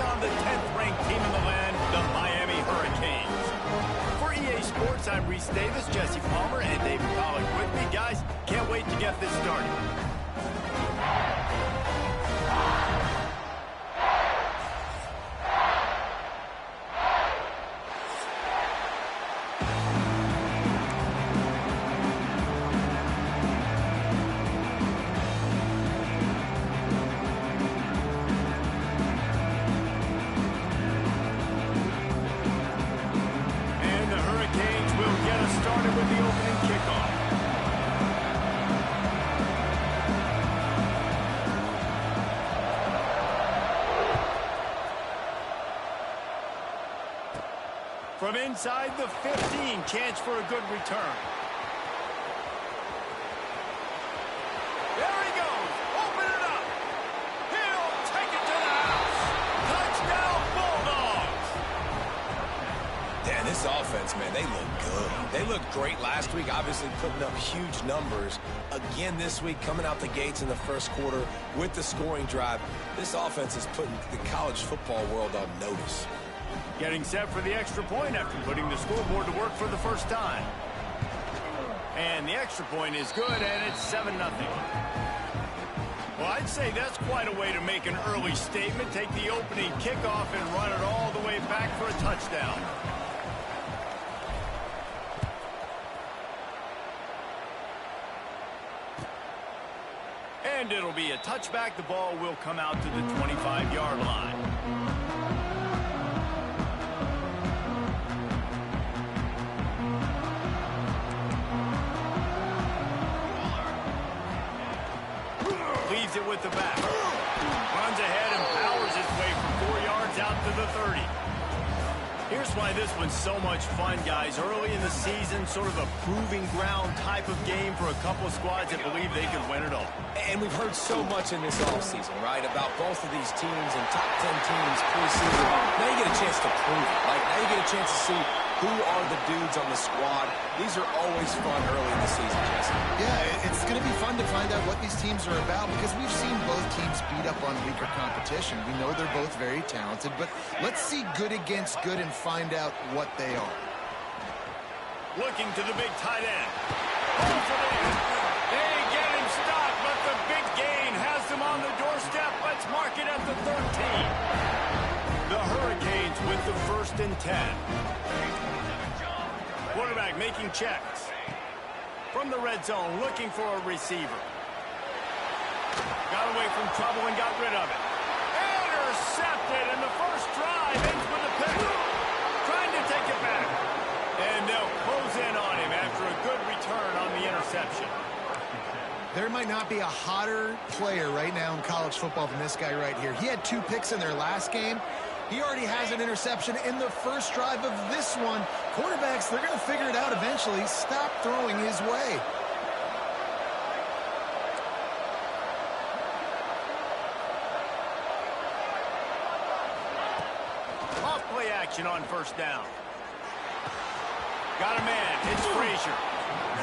on the 10th-ranked team in the land, the Miami Hurricanes. For EA Sports, I'm Reese Davis, Jesse Palmer, and David Pollack with me. Guys, can't wait to get this started. With the opening kickoff. From inside the 15, chance for a good return. There he goes. Open it up. He'll take it to the house. Touchdown, Bulldogs. Yeah, this offense, man, they look good. They looked great last week, obviously putting up huge numbers. Again this week, coming out the gates in the first quarter with the scoring drive. This offense is putting the college football world on notice. Getting set for the extra point after putting the scoreboard to work for the first time. And the extra point is good, and it's 7-0. Well, I'd say that's quite a way to make an early statement. Take the opening kickoff and run it all the way back for a touchdown. And it'll be a touchback. The ball will come out to the 25-yard line. Leaves it with the back. Runs ahead and powers his way for 4 yards out to the 30. Here's why this one's so much fun, guys. Early in the season, sort of a proving ground type of game for a couple of squads that believe they could win it all. And we've heard so much in this offseason, right, about both of these teams and top 10 teams preseason. Now you get a chance to prove it. Like, now you get a chance to see who are the dudes on the squad. These are always fun early in the season, Jesse. Yeah, it's going to be fun to find out what these teams are about because we've seen both teams beat up on weaker competition. We know they're both very talented, but let's see good against good and find out what they are. Looking to the big tight end. Pulls it in. They get him stopped, but the big gain has them on the doorstep. Let's mark it at the 13. The Hurricanes with the 1st and 10. Quarterback making checks. From the red zone, looking for a receiver. Got away from trouble and got rid of it. Intercepted, and the first drive ends with a pick. Trying to take it back. And they'll close in on him after a good return on the interception. There might not be a hotter player right now in college football than this guy right here. He had 2 picks in their last game. He already has an interception in the first drive of this one. Quarterbacks, they're going to figure it out eventually. Stop throwing his way. Off play action on first down. Got a man. It's Frazier.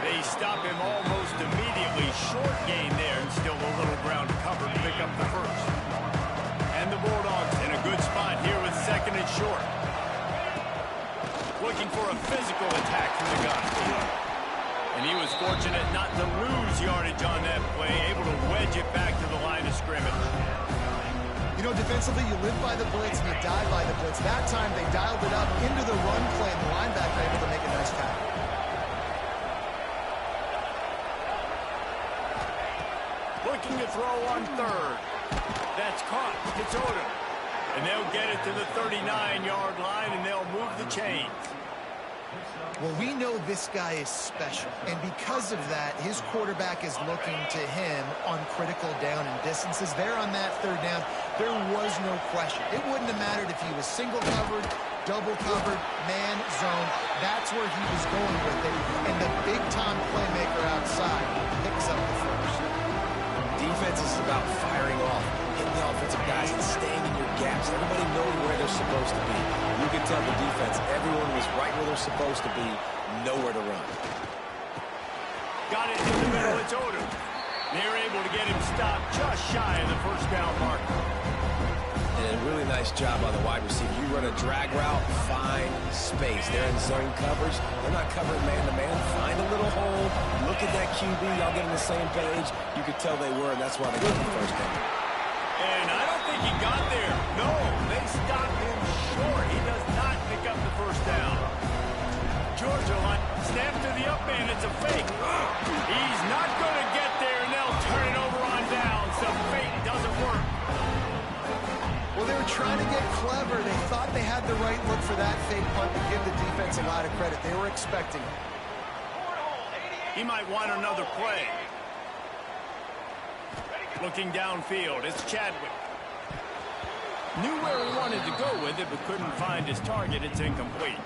They stop him almost immediately. Short gain there, and still a little ground to cover to pick up the first. And the Bulldogs in a good spot here with 2nd and short. Looking for a physical attack from the gun. And he was fortunate not to lose yardage on that play, able to wedge it back to the line of scrimmage. You know, defensively, you live by the blitz and you die by the blitz. That time, they dialed it up into the run play, and the linebacker able to make a nice tackle. Looking to throw on 3rd. That's caught. It's Odom. And they'll get it to the 39-yard line, and they'll move the chains. Well, we know this guy is special, and because of that, his quarterback is looking to him on critical down and distances. There on that 3rd down, there was no question. It wouldn't have mattered if he was single covered, double covered, man, zone. That's where he was going with it, and the big-time playmaker outside picks up the first. Defense is about firing off, hitting the offensive guys, and staying in your gaps. Everybody knowing where they're supposed to be. You can tell the defense, everyone was right where they're supposed to be, nowhere to run. Got it in the middle. It's Odom. They're able to get him stopped just shy of the first down marker. And a really nice job by the wide receiver. You run a drag route, find space. They're in zone coverage. They're not covering man-to-man. Find a little hole. Look at that QB. Y'all get on the same page. You could tell they were, and that's why they got the first down. And I don't think he got there. No, they stopped him short. He does not pick up the first down. Georgia line, snap to the up man. It's a fake. He's not going to get there, and they'll turn it over on downs. The fake doesn't work. Well, they were trying to get clever. They thought they had the right look for that fake punt to give the defense a lot of credit. They were expecting it. He might want another play. Looking downfield, it's Chadwick. Knew where he wanted to go with it, but couldn't find his target. It's incomplete.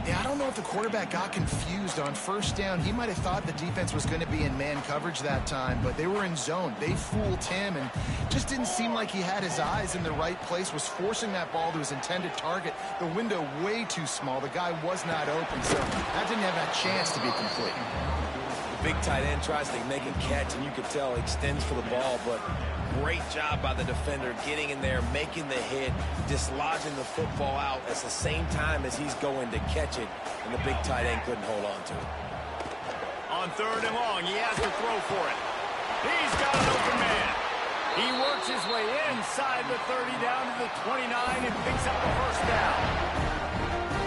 Yeah, I don't know if the quarterback got confused on first down. He might have thought the defense was going to be in man coverage that time, but they were in zone. They fooled him and just didn't seem like he had his eyes in the right place, was forcing that ball to his intended target. The window way too small. The guy was not open, so that didn't have that chance to be complete. The big tight end tries to make a catch, and you could tell he extends for the ball, but great job by the defender getting in there, making the hit, dislodging the football out at the same time as he's going to catch it, and the big tight end couldn't hold on to it. On third and long, he has to throw for it. He's got an open man. He works his way inside the 30 down to the 29 and picks up the first down.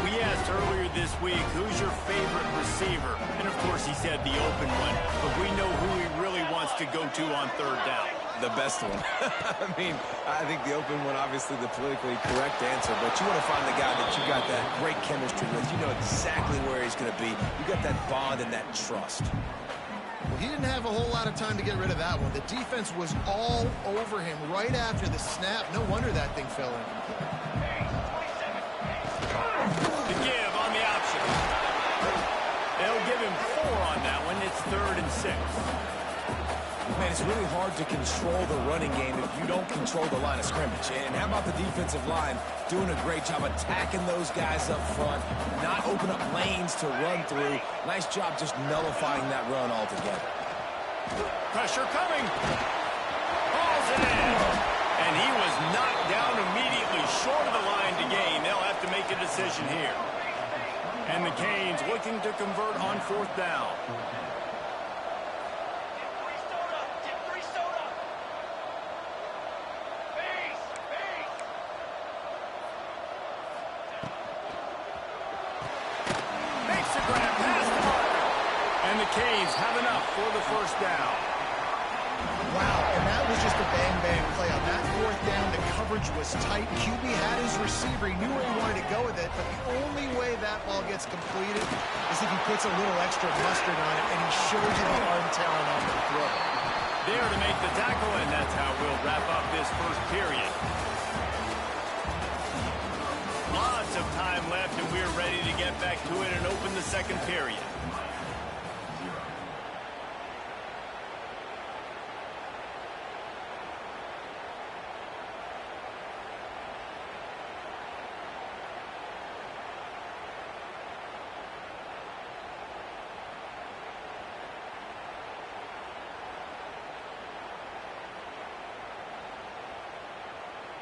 We asked earlier this week, who's your favorite receiver? And of course he said the open one, but we know who he really wants to go to on third down. The best one. I mean, I think the open one, obviously the politically correct answer, but you want to find the guy that you got that great chemistry with. You know exactly where he's going to be. You got that bond and that trust. Well, he didn't have a whole lot of time to get rid of that one. The defense was all over him right after the snap. No wonder that thing fell in. The give on the option. They'll give him 4 on that one. It's 3rd and 6. Man, it's really hard to control the running game if you don't control the line of scrimmage. And how about the defensive line doing a great job attacking those guys up front, not open up lanes to run through. Nice job just nullifying that run altogether. Pressure coming. Balls it in. And he was knocked down immediately short of the line to gain. They'll have to make a decision here. And the Canes looking to convert on 4th down. And the Canes have enough for the first down. Wow, and that was just a bang-bang play. On that 4th down, the coverage was tight. QB had his receiver. He knew where he wanted to go with it, but the only way that ball gets completed is if he puts a little extra mustard on it, and he shows you the arm talent on the throw. There to make the tackle, and that's how we'll wrap up this first period. Lots of time left, and we're ready to get back to it and open the second period.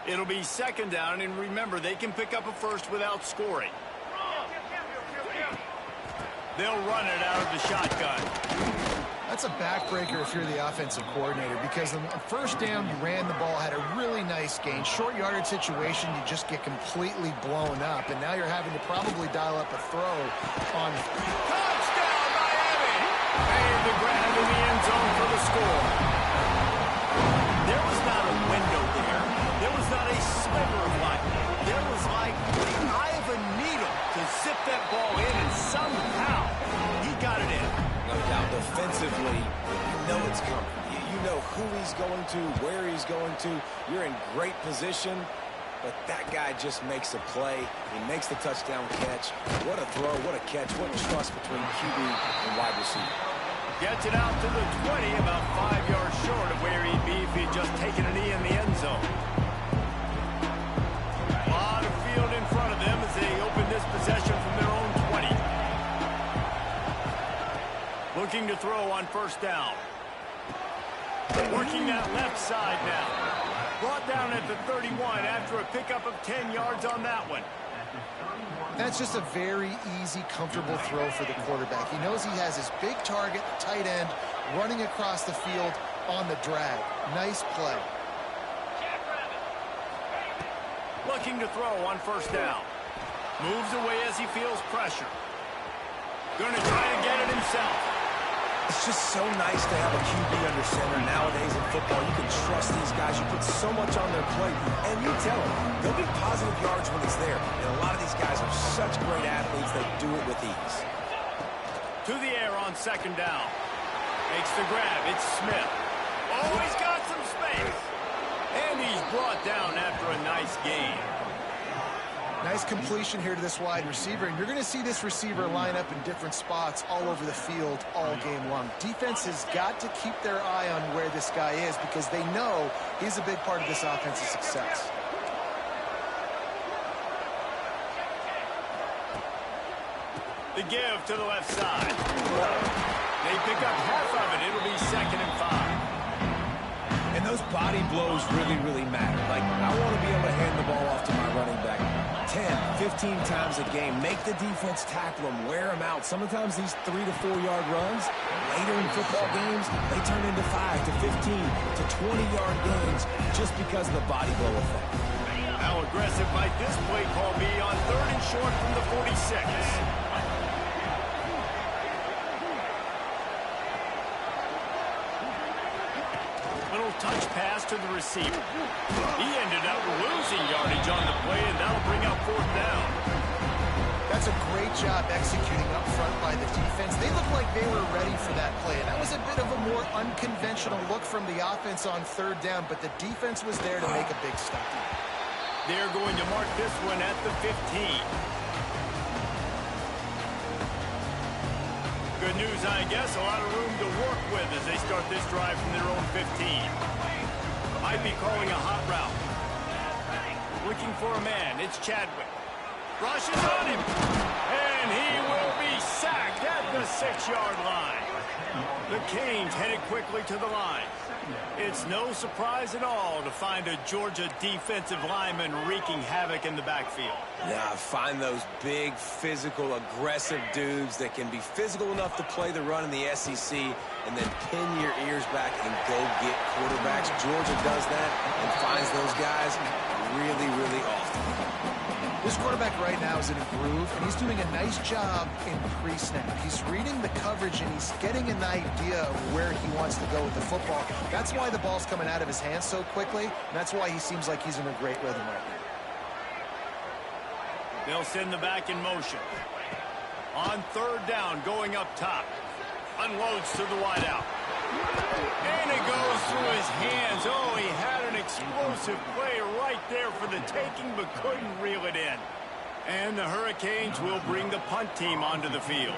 It'll be 2nd down, and remember, they can pick up a first without scoring. They'll run it out of the shotgun. That's a backbreaker if you're the offensive coordinator, because on first down, you ran the ball, had a really nice gain. Short yardage situation, you just get completely blown up, and now you're having to probably dial up a throw on. Touchdown, Miami! Made the grab in the end zone for the score. There was not a window there. There was not a sliver of light. There was like the eye of a needle to zip that ball in, and somehow he got it in. No doubt defensively, you know it's coming. You know who he's going to, where he's going to. You're in great position, but that guy just makes a play. He makes the touchdown catch. What a throw, what a catch, what trust between QB and wide receiver. Gets it out to the 20, about 5 yards short of where he'd be if he'd just taken a knee in the end zone. A lot of field in front of them as they open this possession from their own 20. Looking to throw on first down. Working that left side now. Brought down at the 31 after a pickup of 10 yards on that one. That's just a very easy, comfortable throw for the quarterback. He knows he has his big target, tight end, running across the field on the drag. Nice play. Looking to throw on first down. Moves away as he feels pressure. Going to try and get it himself. It's just so nice to have a QB under center. Nowadays in football, you can trust these guys. You put so much on their plate, and you tell them they'll get positive yards when it's there. And a lot of these guys are such great athletes, they do it with ease. To the air on second down. Makes the grab. It's Smith. Oh, he's got some space. And he's brought down after a nice gain. Nice completion here to this wide receiver, and you're going to see this receiver line up in different spots all over the field all game long. Defense has got to keep their eye on where this guy is because they know he's a big part of this offense's success. The give to the left side. They pick up half of it. It'll be 2nd and 5. And those body blows really, really matter. Like, I want to be able to hand the ball off to my running back 10, 15 times a game. Make the defense tackle them, wear them out. Sometimes these 3 to 4 yard runs, later in football games, they turn into 5 to 15 to 20 yard gains just because of the body blow effect. How aggressive might this play call be on 3rd and short from the 46? Little touch pass to the receiver. He ended up losing yardage on the play, and that'll bring up 4th down. That's a great job executing up front by the defense. They looked like they were ready for that play. That was a bit of a more unconventional look from the offense on 3rd down, but the defense was there to make a big stop. They're going to mark this one at the 15. Good news, I guess. A lot of room to work with as they start this drive from their own 15. Might be calling a hot route. Looking for a man. It's Chadwick. Rushes on him. And he will be sacked at the 6-yard line. The Canes headed quickly to the line. It's no surprise at all to find a Georgia defensive lineman wreaking havoc in the backfield. Yeah, find those big, physical, aggressive dudes that can be physical enough to play the run in the SEC and then pin your ears back and go get quarterbacks. Georgia does that and finds those guys really, really often. This quarterback right now is in a groove, and he's doing a nice job in pre-snap. He's reading the coverage, and he's getting an idea of where he wants to go with the football. That's why the ball's coming out of his hands so quickly, and that's why he seems like he's in a great rhythm right now. They'll send the back in motion. On 3rd down, going up top. Unloads to the wideout. And it goes through his hands. Oh, he had an explosive play right there for the taking, but couldn't reel it in. And the Hurricanes will bring the punt team onto the field.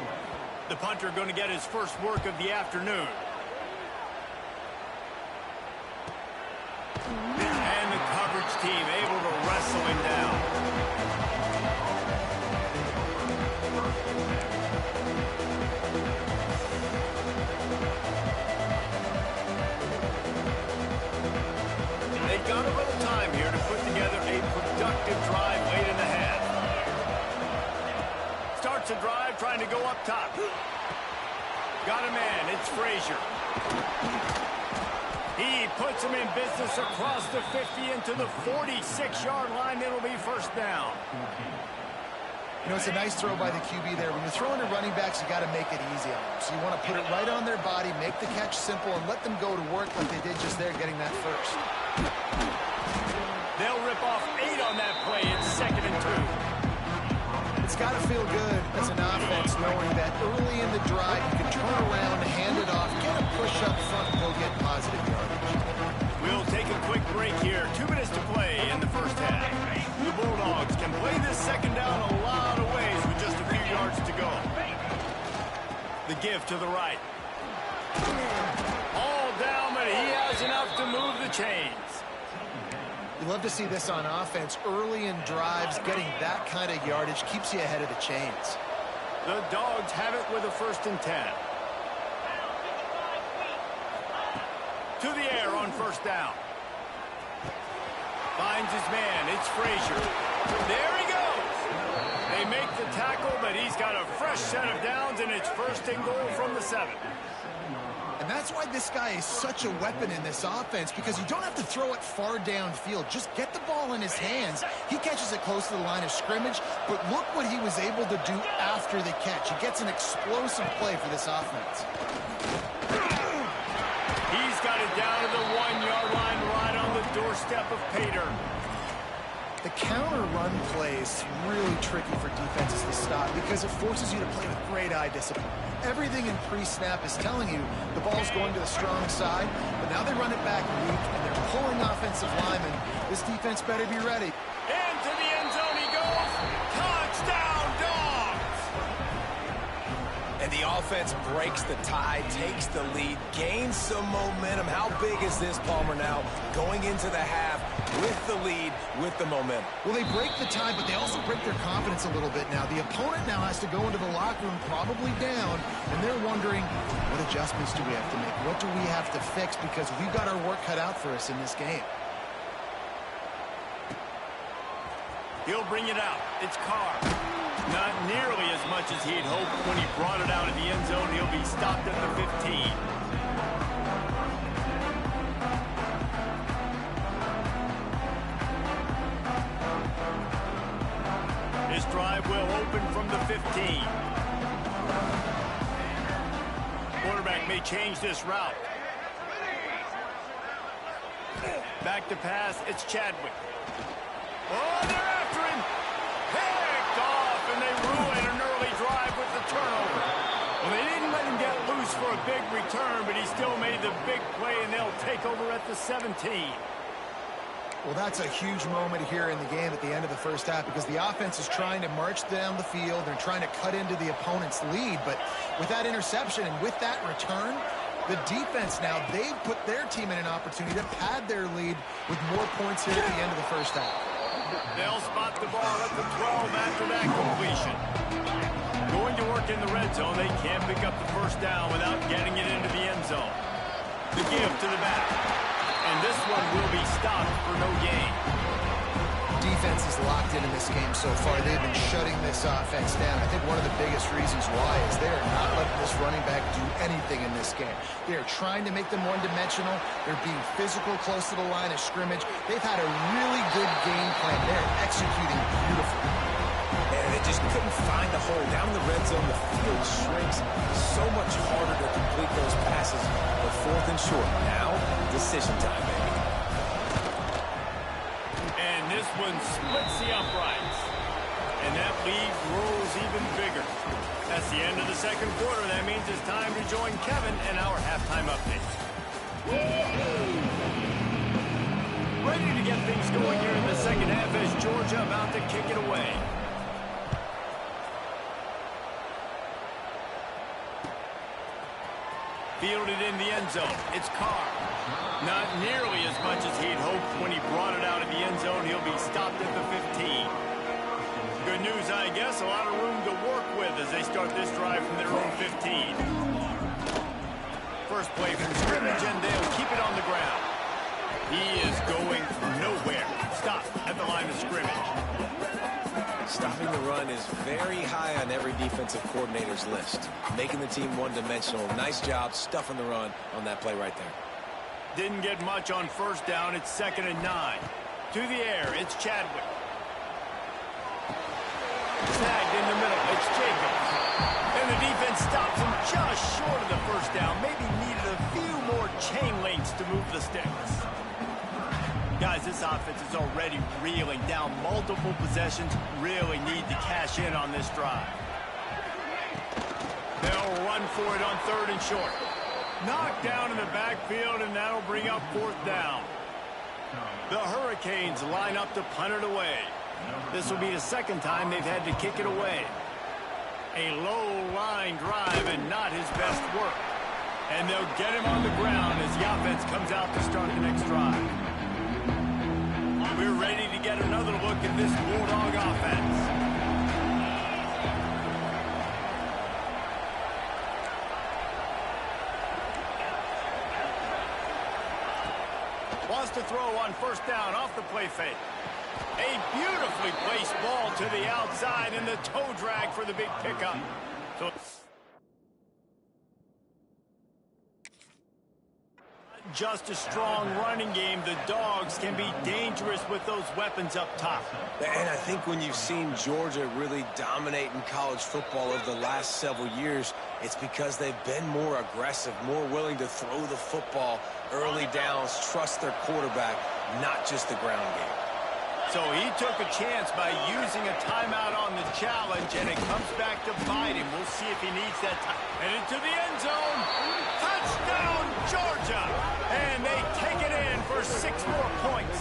The punter going to get his first work of the afternoon. And the coverage team able to wrestle him down. They've got a little time here to put together a productive drive late in the half. Starts a drive trying to go up top. Got a man. It's Frazier. He puts him in business across the 50 into the 46-yard line. It'll be 1st down. You know, it's a nice throw by the QB there. When you're throwing to running backs, you got to make it easy on them. So you want to put it right on their body, make the catch simple, and let them go to work like they did just there, getting that first. They'll rip off 8 on that play. It's 2nd and 2. It's got to feel good as an offense knowing that early in the drive you can turn around, hand it off, get a push up front, and go get positive yardage. We'll take a quick break here. 2 minutes to play in the first half. The Bulldogs can play this 2nd down a lot of ways with just a few yards to go. The give to the right. All down, but he has enough to move the chains. You love to see this on offense. Early in drives, getting that kind of yardage keeps you ahead of the chains. The Dogs have it with a 1st and 10. To the air on 1st down. Finds his man. It's Frazier. There he goes. They make the tackle, but he's got a fresh set of downs, and it's first and goal from the 7. And that's why this guy is such a weapon in this offense, because you don't have to throw it far downfield. Just get the ball in his hands. He catches it close to the line of scrimmage, but look what he was able to do after the catch. He gets an explosive play for this offense. He's got it down to the 1-yard line right on the doorstep of Pater. The counter run play is really tricky for defenses to stop because it forces you to play with great eye discipline. Everything in pre-snap is telling you the ball's going to the strong side, but now they run it back weak, and they're pulling offensive linemen. This defense better be ready. Into the end zone he goes. Touchdown, Dogs! And the offense breaks the tie, takes the lead, gains some momentum. How big is this, Palmer, now going into the half with the lead, with the momentum? Well, they break the tie, but they also break their confidence a little bit now. The opponent now has to go into the locker room probably down, and they're wondering, what adjustments do we have to make? What do we have to fix? Because we've got our work cut out for us in this game. He'll bring it out. It's Carr. Not nearly as much as he'd hoped when he brought it out of the end zone. He'll be stopped at the 15. His drive will open from the 15. Quarterback may change this route. Back to pass. It's Chadwick. Oh, they're after him. Picked off, and they ruin an early drive with the turnover. Well, they didn't let him get loose for a big return, but he still made the big play, and they'll take over at the 17. Well, that's a huge moment here in the game at the end of the first half because the offense is trying to march down the field. They're trying to cut into the opponent's lead, but with that interception and with that return, the defense now, they've put their team in an opportunity to pad their lead with more points here at the end of the first half. They'll spot the ball at the 12 after that completion. Going to work in the red zone, they can't pick up the first down without getting it into the end zone. The give to the back. And this one will be stopped for no gain. Defense is locked in this game so far. They've been shutting this offense down. I think one of the biggest reasons why is they are not letting this running back do anything in this game. They are trying to make them one-dimensional. They're being physical close to the line of scrimmage. They've had a really good game plan. They're executing beautifully. And they just couldn't find a hole. Down in the red zone, the field shrinks. So much harder to complete those passes. But 4th and short. Now, decision time, baby. And this one splits the uprights. And that lead grows even bigger. That's the end of the second quarter. That means it's time to join Kevin and our halftime update. Ready to get things going here in the second half as Georgia about to kick it away. Fielded in the end zone. It's Carr. Not nearly as much as he'd hoped when he brought it out of the end zone. He'll be stopped at the 15. Good news, I guess. A lot of room to work with as they start this drive from their own 15. First play from scrimmage, and they'll keep it on the ground. He is going nowhere. Stop at the line of scrimmage. Stopping the run is very high on every defensive coordinator's list. Making the team one-dimensional. Nice job stuffing the run on that play right there. Didn't get much on first down. It's 2nd and 9. To the air, it's Chadwick. Snagged in the middle, it's Jacobs. And the defense stops him just short of the first down. Maybe needed a few more chain links to move the sticks. Guys, this offense is already reeling down multiple possessions. Really need to cash in on this drive. They'll run for it on 3rd and short. Knocked down in the backfield, and that'll bring up 4th down. The Hurricanes line up to punt it away. This will be the second time they've had to kick it away. A low-line drive and not his best work. And they'll get him on the ground as the offense comes out to start the next drive. We're ready to get another look at this Bulldog offense. just to throw on first down off the play fake. A beautifully placed ball to the outside and the toe drag for the big pickup. So just a strong running game. The Dogs can be dangerous with those weapons up top. And I think when you've seen Georgia really dominate in college football over the last several years, it's because they've been more aggressive, more willing to throw the football, early downs, trust their quarterback, not just the ground game. So he took a chance by using a timeout on the challenge, and it comes back to bite him. We'll see if he needs that time. Headed to the end zone. Touchdown, Georgia! And they take it in for 6 more points.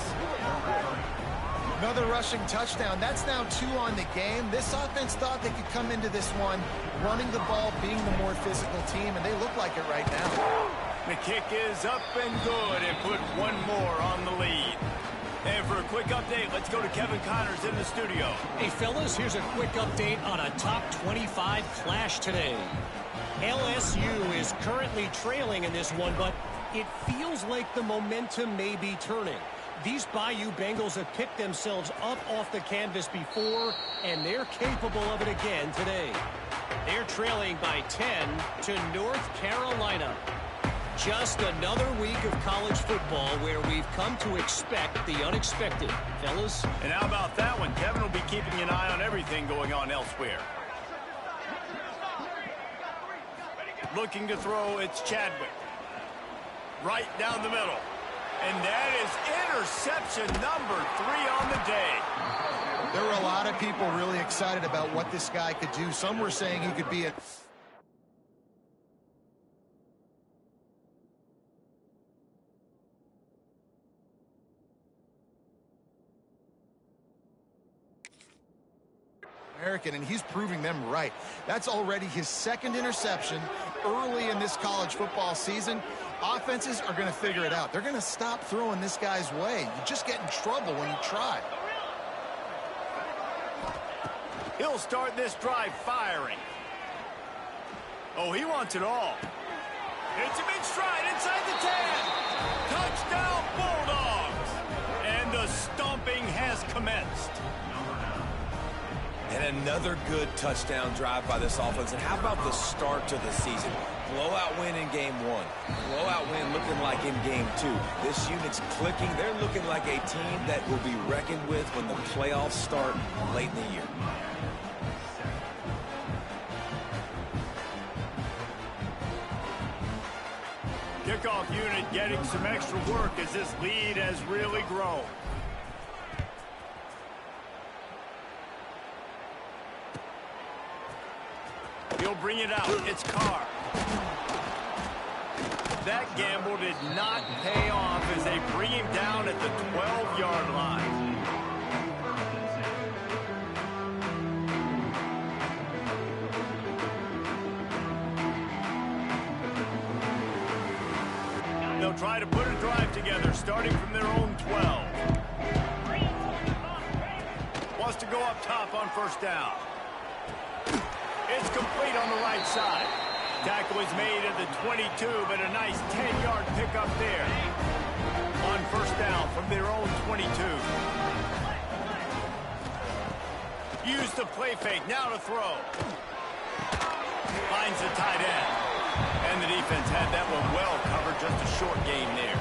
Another rushing touchdown. That's now 2 on the game. This offense thought they could come into this one running the ball, being the more physical team, and they look like it right now. The kick is up and good, and put 1 more on the lead. And for a quick update, let's go to Kevin Connors in the studio. Hey, fellas, here's a quick update on a top 25 clash today. LSU is currently trailing in this one, but it feels like the momentum may be turning. These Bayou Bengals have picked themselves up off the canvas before, and they're capable of it again today. They're trailing by 10 to North Carolina. Just another week of college football where we've come to expect the unexpected, fellas. And how about that one? Kevin will be keeping an eye on everything going on elsewhere. Looking to throw, it's Chadwick. Right down the middle. And that is interception number 3 on the day. There were a lot of people really excited about what this guy could do. Some were saying he could be a... American, and he's proving them right. That's already his 2nd interception early in this college football season. Offenses are going to figure it out. They're going to stop throwing this guy's way. You just get in trouble when you try. He'll start this drive firing. Oh, he wants it all. It's him in stride inside the 10. Touchdown, Bulldogs. And the stomping has commenced. And another good touchdown drive by this offense. And how about the start to the season? Blowout win in game 1. Blowout win looking like in game 2. This unit's clicking. They're looking like a team that will be reckoned with when the playoffs start late in the year. Kickoff unit getting some extra work as this lead has really grown. He'll bring it out. It's Carr. That gamble did not pay off as they bring him down at the 12-yard line. They'll try to put a drive together, starting from their own 12. Wants to go up top on first down. It's complete on the right side. Tackle is made at the 22, but a nice 10-yard pickup there. On first down from their own 22. Use the play fake, now to throw. Finds the tight end. And the defense had that one well covered, just a short gain there.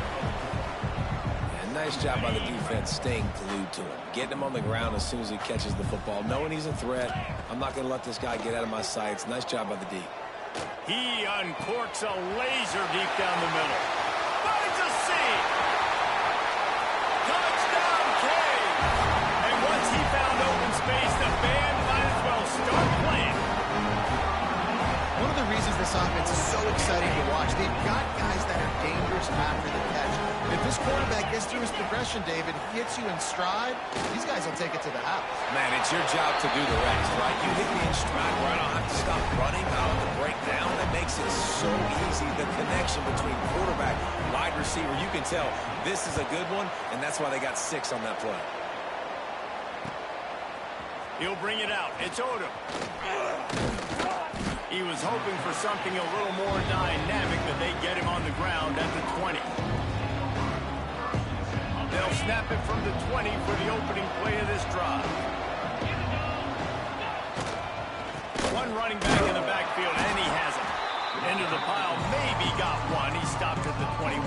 And nice job by the defense staying glued to him. Getting him on the ground as soon as he catches the football. Knowing he's a threat, I'm not going to let this guy get out of my sights. Nice job by the D. He uncorks a laser deep down the middle. Finds a seam. Touchdown, Cade. And once he found open space, the band might as well start playing. One of the reasons this offense is so exciting to watch, they've got guys that are dangerous after the catch. If this quarterback gets through his progression, David, hits you in stride, these guys will take it to the house. Man, it's your job to do the rest, right? You hit me in stride where I don't have to stop running, I don't have to break down. That makes it so easy. The connection between quarterback, wide receiver, you can tell this is a good one, and that's why they got 6 on that play. He'll bring it out. It's Odom. He was hoping for something a little more dynamic, but they get him on the ground at the 20. snap it from the 20 for the opening play of this drive. One running back in the backfield, and he has it. Into the pile, maybe got one. He stopped at the 21.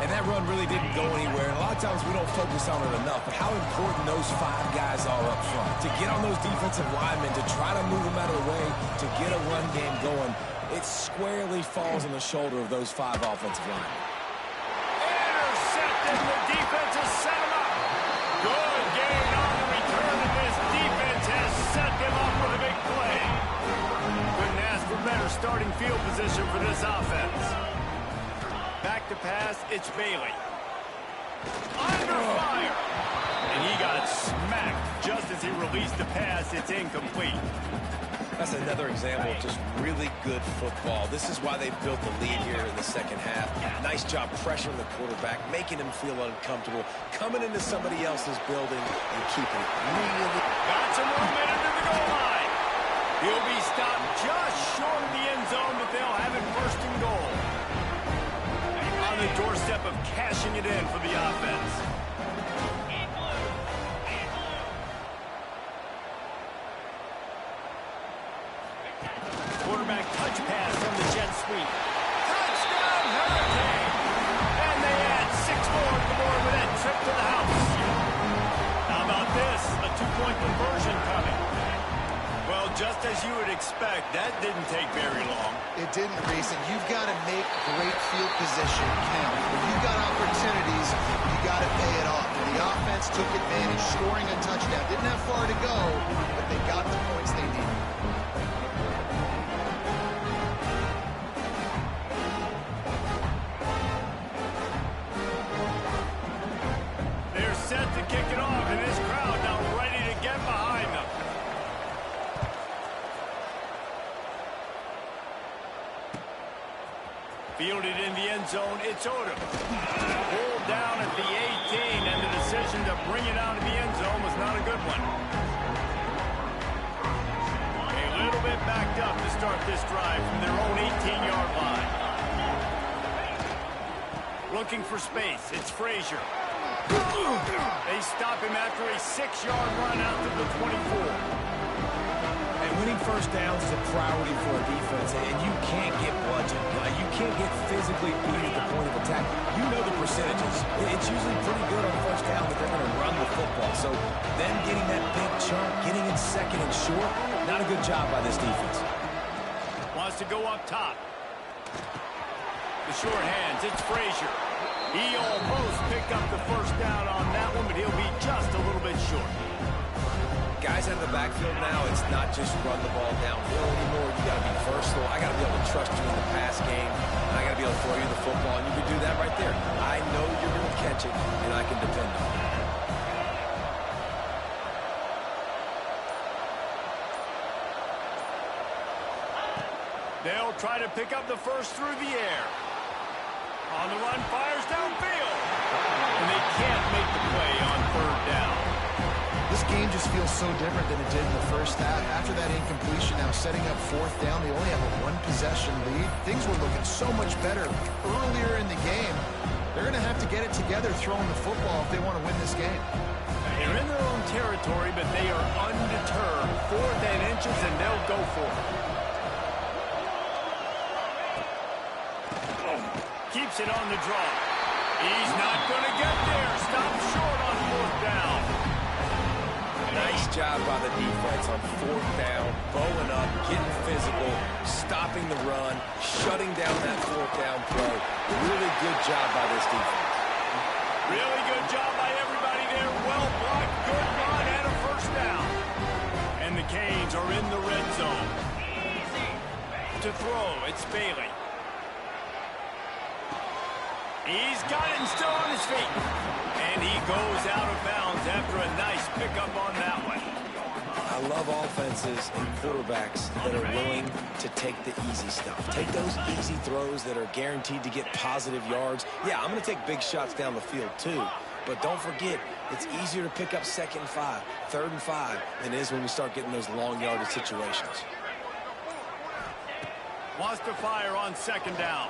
And that run really didn't go anywhere. And a lot of times we don't focus on it enough, but how important those 5 guys are up front. To get on those defensive linemen, to try to move them out of the way, to get a run game going, it squarely falls on the shoulder of those 5 offensive linemen. Intercepted. The defense has set him up. Good gain on the return, and this defense has set him up with a big play. Couldn't ask for better starting field position for this offense. Back to pass, it's Bailey. Under fire. And he got smacked just as he released the pass. It's incomplete. That's another example of just really good football. This is why they built the lead here in the second half. Nice job pressuring the quarterback, making him feel uncomfortable, coming into somebody else's building and keeping it really. Got some movement into the goal line. He'll be stopped just short of the end zone, but they'll have it first and goal. On the doorstep of cashing it in for the offense. Quarterback touch pass from the jet sweep. Touchdown, Hurricane! And they add 6 more to the board with that trip to the house. How about this? A 2-point conversion coming. Well, just as you would expect, that didn't take very long. It didn't, Reese, and you've got to make great field position count. When you've got opportunities, you got to pay it off. And the offense took advantage, scoring a touchdown. Didn't have far to go, but they got the points they needed. They're set to kick it off, and this crowd now ready to get behind them. Fielded in the end zone, it's Odom. Pulled down at the 18, and the decision to bring it out of the end zone was not a good one. A little bit backed up to start this drive from their own 18-yard line. Looking for space, it's Frazier. They stop him after a 6-yard run out to the 24. And winning first downs is a priority for a defense, and you can't get bludgeoned. You can't get physically beat at the point of attack. You know the percentages. It's usually pretty good on first down that they're going to run the football. So them getting that big chunk, getting in second and short, not a good job by this defense. Wants to go up top. The short hands, it's Frazier. He almost picked up the first down on that one, but he'll be just a little bit short. Guys out of the backfield now, it's not just run the ball downhill anymore. You got to be versatile. I got to be able to trust you in the pass game, and I got to be able to throw you the football, and you can do that right there. I know you're going to catch it, and I can depend on it. They'll try to pick up the first through the air. On the run, fires downfield. And they can't make the play on 3rd down. This game just feels so different than it did in the first half. After that incompletion, now setting up 4th down, they only have a 1-possession lead. Things were looking so much better earlier in the game. They're going to have to get it together throwing the football if they want to win this game. They're in their own territory, but they are undeterred. 4th and inches, and they'll go for it. Keeps it on the draw. He's not going to get there. Stopped short on 4th down. Nice job by the defense on 4th down, bowing up, getting physical, stopping the run, shutting down that 4th down play. Really good job by this defense. Really good job by everybody there. Well blocked, good run, and a first down. And the Canes are in the red zone. To throw, it's Bailey. He's got it and still on his feet. And he goes out of bounds after a nice pickup on that one. I love offenses and quarterbacks that are willing to take the easy stuff. Take those easy throws that are guaranteed to get positive yards. Yeah, I'm going to take big shots down the field too. But don't forget, it's easier to pick up 2nd and 5, 3rd and 5 than it is when we start getting those long yardage situations. Wants to fire on 2nd down.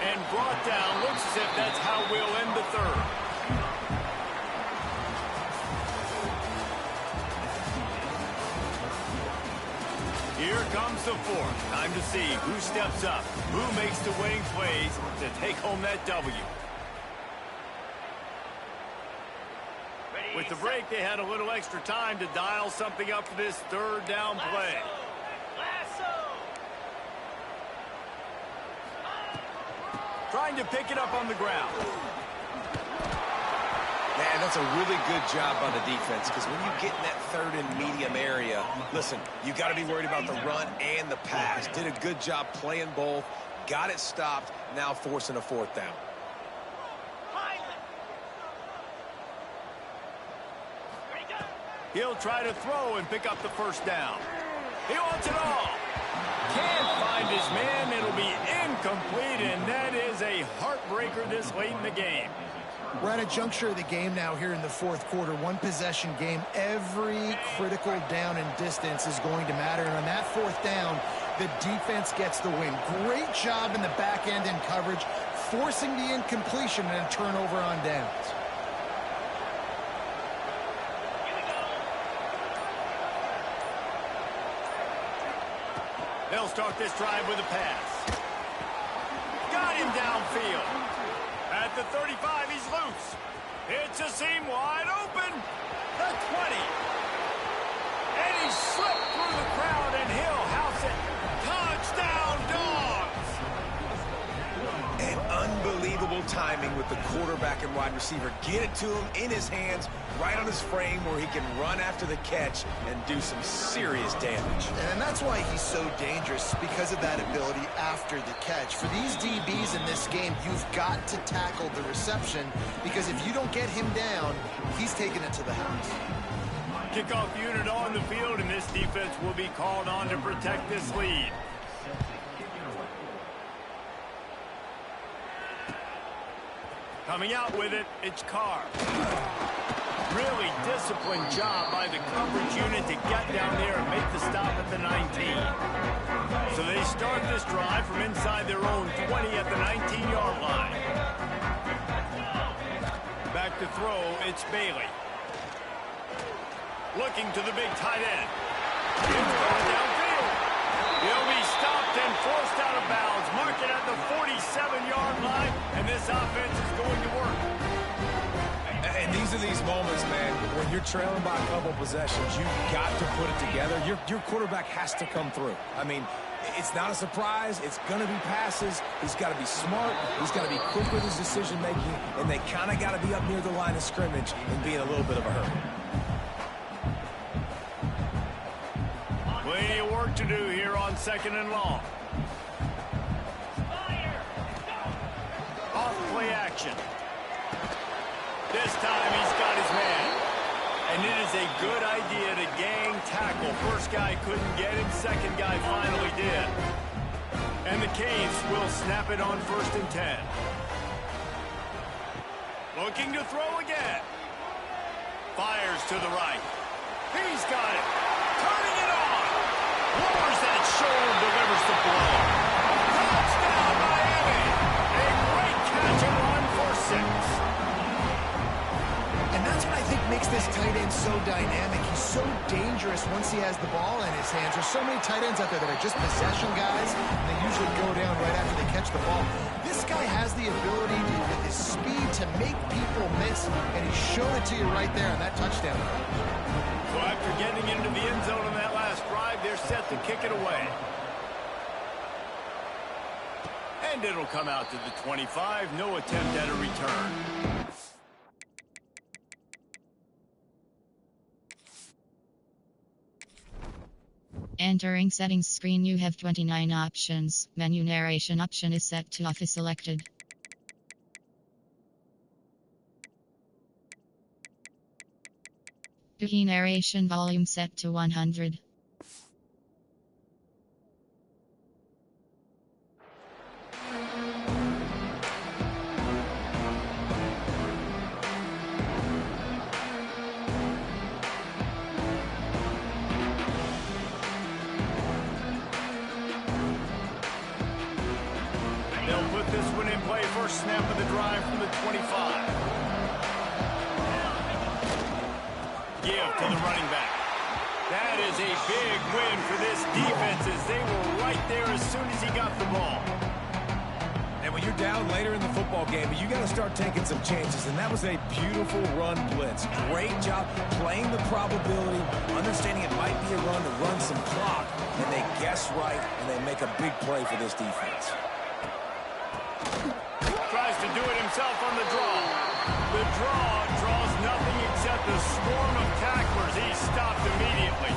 And brought down. Looks as if that's how we'll end the third. Here comes the fourth. Time to see who steps up, who makes the winning plays to take home that W. With the break, they had a little extra time to dial something up for this third down play. Trying to pick it up on the ground. Man, that's a really good job on the defense, because when you get in that third and medium area, listen, you got to be worried about the run and the pass. Did a good job playing both, got it stopped, now forcing a fourth down. He'll try to throw and pick up the first down. He wants it all. Can't find his man. It'll be incomplete, and that is a heartbreaker this late in the game. We're at a juncture of the game now here in the fourth quarter. One possession game. Every critical down and distance is going to matter. And on that fourth down, the defense gets the win. Great job in the back end in coverage, forcing the incompletion and a turnover on downs. They'll start this drive with a pass. Got him downfield. At the 35, he's loose. It's a seam wide open. The 20. And he slipped through the crowd, and he'll house it. Touchdown, Dogs! And unbelievable timing with the quarterback and wide receiver. Get it to him in his hands, right on his frame, where he can run after the catch and do some serious damage. And that's why he's so dangerous, because of that ability after the catch. For these DBs in this game, you've got to tackle the reception, because if you don't get him down, he's taking it to the house. Kickoff unit on the field, and this defense will be called on to protect this lead. Coming out with it, it's Carr. Really disciplined job by the coverage unit to get down there and make the stop at the 19. So they start this drive from inside their own 20 at the 19-yard line. Back to throw, it's Bailey. Looking to the big tight end. It's going downfield. He'll be stopped and forced out of bounds. Mark it at the 47-yard line, and this offense is going to work. And these are these moments, man, when you're trailing by a couple possessions, you've got to put it together. Your quarterback has to come through. I mean, it's not a surprise. It's going to be passes. He's got to be smart. He's got to be quick with his decision-making, and they kind of got to be up near the line of scrimmage and be in a little bit of a hurry. Plenty of work to do here on second and long. Off play action. This time he's got his man. And it is a good idea to gang tackle. First guy couldn't get him. Second guy finally did. And the Canes will snap it on 1st and 10. Looking to throw again. Fires to the right. He's got it. Turning it on. Lowers that shoulder, delivers the blow. Touchdown, Miami. A great catch and run for 6. And that's what I think makes this tight end so dynamic. He's so dangerous once he has the ball in his hands. There's so many tight ends out there that are just possession guys, and they usually go down right after they catch the ball. This guy has the ability to, with his speed, to make people miss, and he showed it to you right there on that touchdown. So after getting into the end zone on that last drive, they're set to kick it away. And it'll come out to the 25. No attempt at a return. Entering settings screen, you have 29 options. Menu narration option is set to off is selected. UGA narration volume set to 100. They'll put this one in first snap of the drive from the 25. Give to the running back. That is a big win for this defense as they were right there as soon as he got the ball. And when you're down later in the football game, you got to start taking some chances, and that was a beautiful run blitz. Great job playing the probability, understanding it might be a run to run some clock, and they guess right, and they make a big play for this defense. Tries to do it himself on the draw. The draw draws nothing except a swarm of tacklers. He's stopped immediately.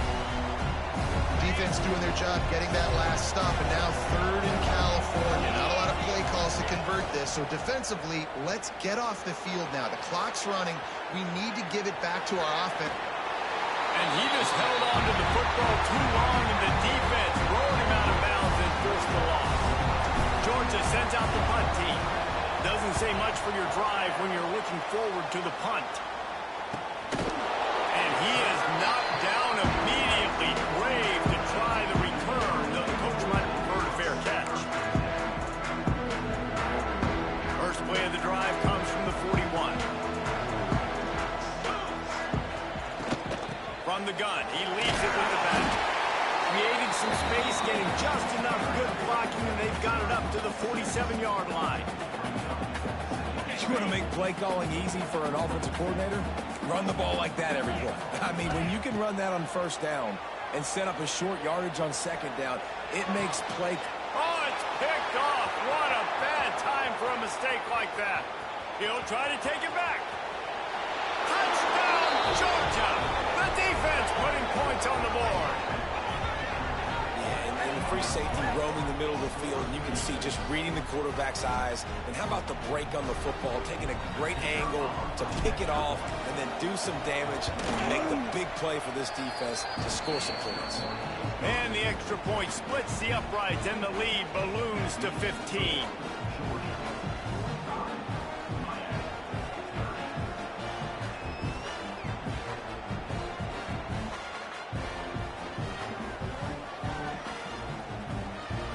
Defense doing their job getting that last stop, and now third in California. Not a lot of play calls to convert this, so defensively, let's get off the field now. The clock's running. We need to give it back to our offense. And he just held on to the football too long, and the defense rolled him out of bounds and forced the loss. Georgia sends out the punt team. Doesn't say much for your drive when you're looking forward to the punt. And he is knocked down immediately, brave to try the return, though the coach might prefer a fair catch. First play of the drive comes from the 41. From the gun, he leaves it with the back. Created some space, getting just enough good blocking, and they've got it up to the 47-yard line. You want to make play calling easy for an offensive coordinator? Run the ball like that every play. I mean, when you can run that on first down and set up a short yardage on second down, it makes play. Oh, it's picked off. What a bad time for a mistake like that. He'll try to take it back. Touchdown, Georgia. The defense putting points on the board. And the free safety roaming the middle of the field, and you can see just reading the quarterback's eyes. And how about the break on the football, taking a great angle to pick it off and then do some damage and make the big play for this defense to score some points. And the extra point splits the uprights, and the lead balloons to 15.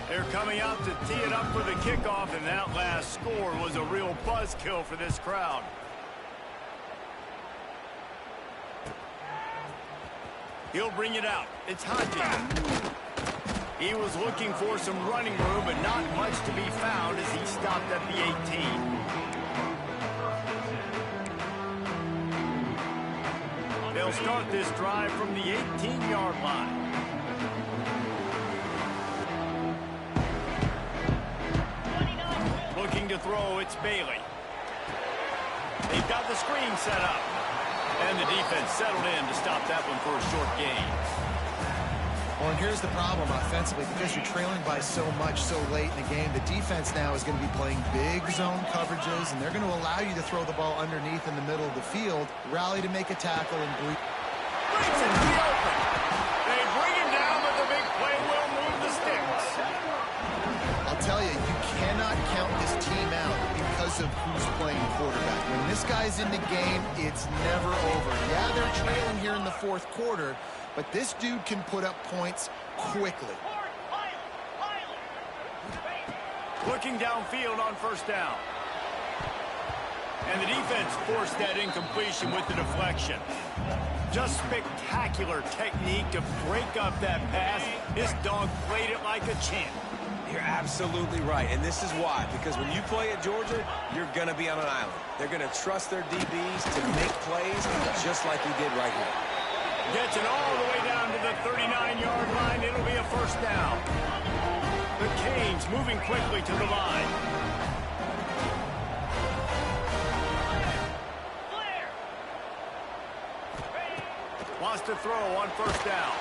They're coming out to tee it up for the kickoff, and that last score was a real buzzkill for this crowd. He'll bring it out. It's Hodges. He was looking for some running room, but not much to be found as he stopped at the 18. They'll start this drive from the 18-yard line. Looking to throw, it's Bailey. They've got the screen set up. And the defense settled in to stop that one for a short gain. Well, and here's the problem offensively, because you're trailing by so much so late in the game, the defense now is going to be playing big zone coverages, and they're going to allow you to throw the ball underneath in the middle of the field, rally to make a tackle, and breathe. Brings it to the open. They bring him down, but the big play will move the sticks. I'll tell you, you cannot count this team out because of who's playing quarterback. When this guy's in the game, it's never over. Yeah, they're trailing here in the fourth quarter, but this dude can put up points quickly. Looking downfield on first down. And the defense forced that incompletion with the deflection. Just spectacular technique to break up that pass. This dog played it like a champ. You're absolutely right, and this is why. Because when you play at Georgia, you're going to be on an island. They're going to trust their DBs to make plays just like he did right here. Gets it all the way down to the 39-yard line. It'll be a first down. The Canes moving quickly to the line. Wants to throw on first down.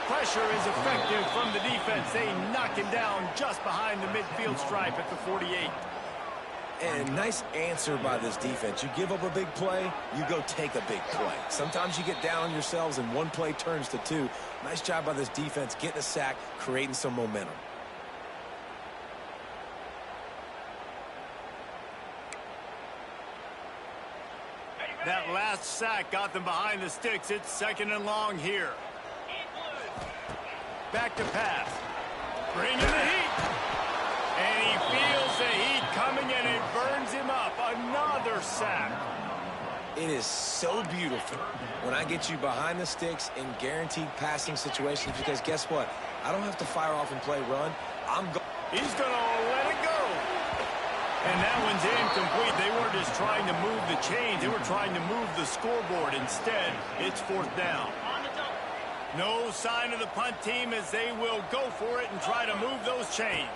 Pressure is effective from the defense. They knock him down just behind the midfield stripe at the 48. And nice answer by this defense. You give up a big play, you go take a big play. Sometimes you get down on yourselves and one play turns to two. Nice job by this defense getting a sack, creating some momentum. That last sack got them behind the sticks. It's second and long here. Back to pass. Bring in the heat. And he feels the heat coming, and their sack. It is so beautiful when I get you behind the sticks in guaranteed passing situations, because guess what? I don't have to fire off and play run. He's going to let it go. And that one's incomplete. They weren't just trying to move the chains. They were trying to move the scoreboard. Instead, it's 4th down. No sign of the punt team as they will go for it and try to move those chains.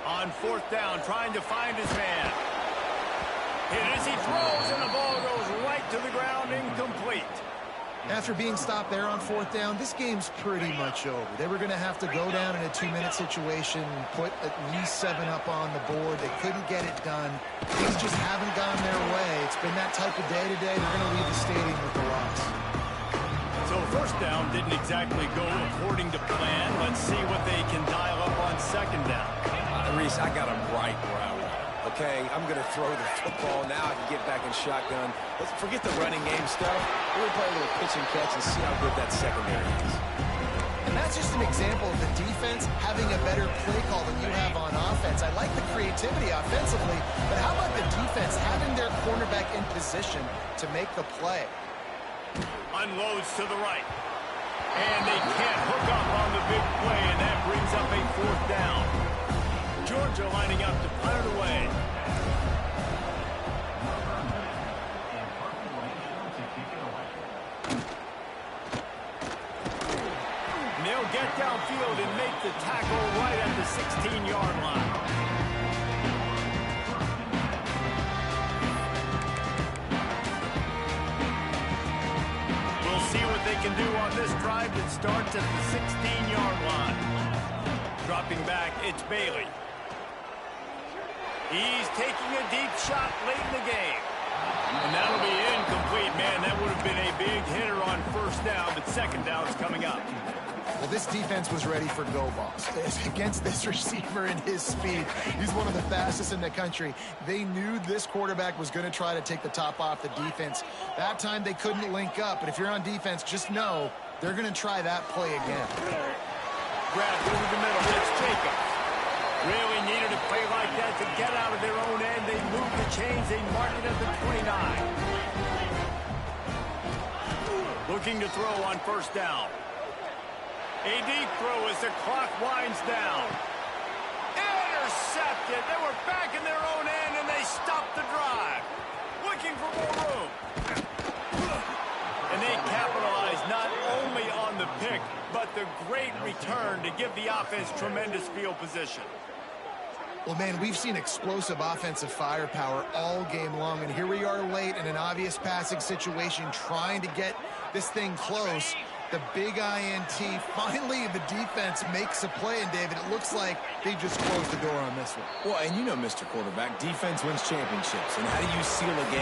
On 4th down, trying to find his man. Hit as he throws, and the ball goes right to the ground, incomplete. After being stopped there on 4th down, this game's pretty much over. They were going to have to go down in a 2-minute situation, put at least 7 up on the board. They couldn't get it done. Things just haven't gone their way. It's been that type of day today. They're going to leave the stadium with the loss. So 1st down didn't exactly go according to plan. Let's see what they can dial up on 2nd down. Reese, I got him right where I want. Okay, I'm going to throw the football. Now I can get back in shotgun. Let's forget the running game stuff. We're going to play a little pitch and catch and see how good that secondary is. And that's just an example of the defense having a better play call than you have on offense. I like the creativity offensively, but how about the defense having their cornerback in position to make the play? Unloads to the right. And they can't hook up on the big play, and that brings up a 4th down. Georgia lining up to punt it away. And they'll get downfield and make the tackle right at the 16-yard line. We'll see what they can do on this drive that starts at the 16-yard line. Dropping back, it's Bailey. He's taking a deep shot late in the game. And that'll be incomplete. Man, that would have been a big hitter on 1st down, but 2nd down's coming up. Well, this defense was ready for go balls. Against this receiver and his speed, he's one of the fastest in the country. They knew this quarterback was going to try to take the top off the defense. That time they couldn't link up, but if you're on defense, just know they're going to try that play again. Grab over the middle. It's Jacobs. Really needed a play like that to get out of their own end. They moved the chains. They mark it at the 29. Looking to throw on 1st down. A deep throw as the clock winds down. Intercepted. They were back in their own end, and they stopped the drive. Looking for more room. And they capitalized not only on the pick, but the great return to give the offense tremendous field position. Well, man, we've seen explosive offensive firepower all game long, and here we are late in an obvious passing situation trying to get this thing close. The big INT, finally the defense makes a play, and David, it looks like they just closed the door on this one. Well, and you know, Mr. Quarterback, defense wins championships, and how do you seal a game?